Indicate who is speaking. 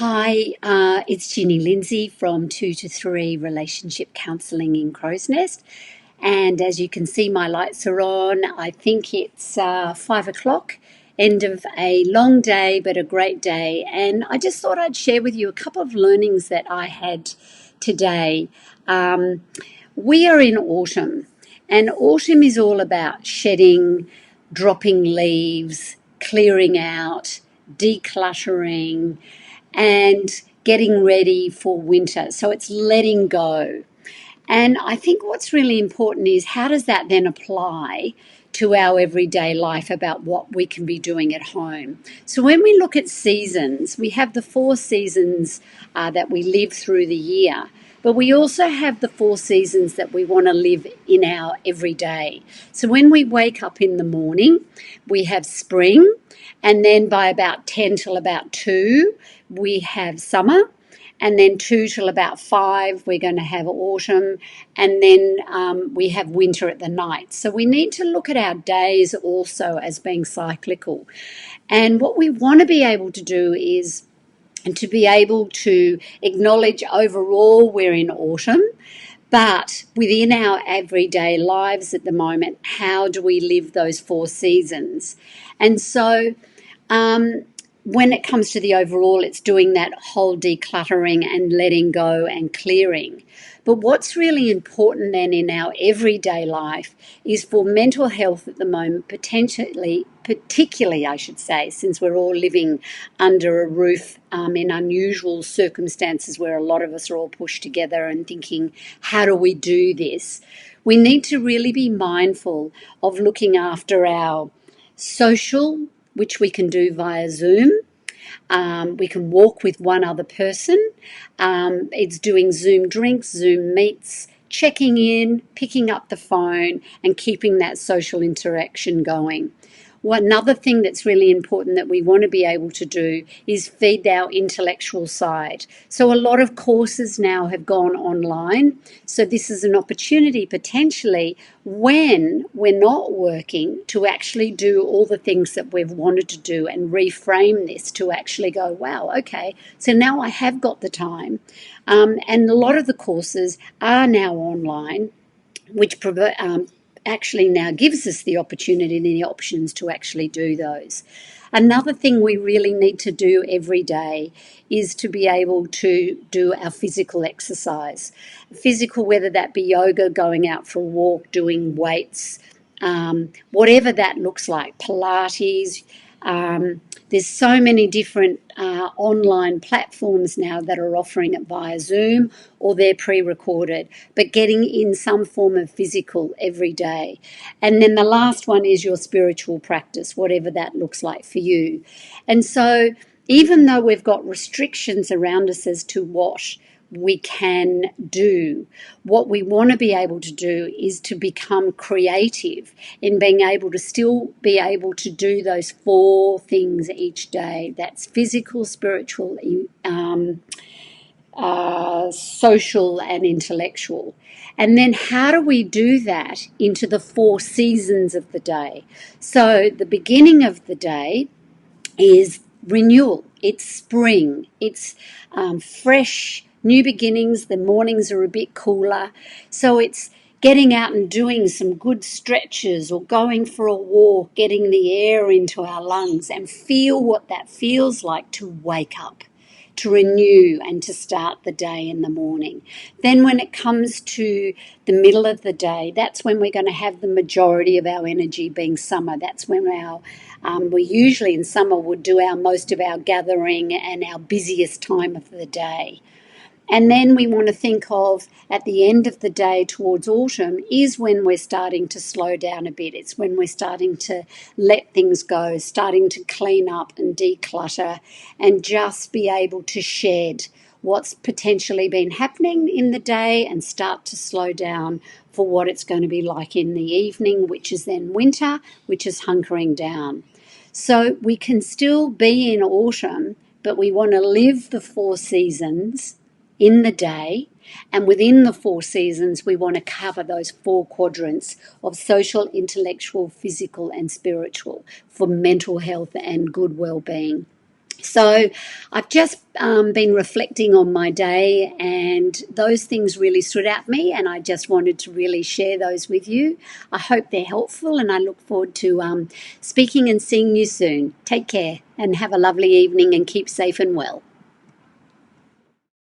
Speaker 1: Hi, it's Ginny Lindsay from 2 to 3 Relationship Counselling in Crow's Nest. And as you can see, my lights are on. I think it's 5 o'clock, end of a long day, but a great day. And I just thought I'd share with you a couple of learnings that I had today. We are in autumn, and autumn is all about shedding, dropping leaves, clearing out, decluttering, and getting ready for winter. So it's letting go. And I think what's really important is how does that then apply to our everyday life about what we can be doing at home? So when we look at seasons, we have the 4 seasons that we live through the year. But we also have the 4 seasons that we want to live in our everyday. So when we wake up in the morning, we have spring, and then by about 10 till about 2, we have summer. And then 2 till about 5, we're going to have autumn, and then we have winter at the night. So we need to look at our days also as being cyclical. And what we want to be able to do is to be able to acknowledge overall we're in autumn, but within our everyday lives at the moment, how do we live those 4 seasons? And so when it comes to the overall, it's doing that whole decluttering and letting go and clearing. But what's really important then in our everyday life is for mental health at the moment, particularly I should say, since we're all living under a roof in unusual circumstances where a lot of us are all pushed together and thinking, how do we do this? We need to really be mindful of looking after our social, which we can do via Zoom. We can walk with one other person. It's doing Zoom drinks, Zoom meets, checking in, picking up the phone, and keeping that social interaction going. Another thing that's really important that we want to be able to do is feed our intellectual side. So a lot of courses now have gone online. So this is an opportunity potentially when we're not working to actually do all the things that we've wanted to do and reframe this to actually go, wow, okay, so now I have got the time. And a lot of the courses are now online, which actually now gives us the opportunity and the options to actually do those. Another thing we really need to do every day is to be able to do our physical exercise. Physical, whether that be yoga, going out for a walk, doing weights, whatever that looks like, Pilates. There's so many different online platforms now that are offering it via Zoom or they're pre-recorded, but getting in some form of physical every day. And then the last one is your spiritual practice, whatever that looks like for you. And so even though we've got restrictions around us as to what we can do, what we want to be able to do is to become creative in being able to still be able to do those 4 things each day. That's physical, spiritual, social and intellectual. And then how do we do that into the 4 seasons of the day? So the beginning of the day is renewal. It's spring. It's fresh, new beginnings. The mornings are a bit cooler. So it's getting out and doing some good stretches or going for a walk, getting the air into our lungs and feel what that feels like to wake up, to renew and to start the day in the morning. Then when it comes to the middle of the day, that's when we're going to have the majority of our energy being summer. That's when we usually in summer would do most of our gathering and our busiest time of the day. And then we want to think of at the end of the day towards autumn is when we're starting to slow down a bit. It's when we're starting to let things go, starting to clean up and declutter and just be able to shed what's potentially been happening in the day and start to slow down for what it's going to be like in the evening, which is then winter, which is hunkering down. So we can still be in autumn, but we want to live the 4 seasons in the day, and within the 4 seasons we want to cover those 4 quadrants of social, intellectual, physical and spiritual for mental health and good well-being. So I've just been reflecting on my day, and those things really stood out to me, and I just wanted to really share those with you. I hope they're helpful, and I look forward to speaking and seeing you soon. Take care and have a lovely evening and keep safe and well.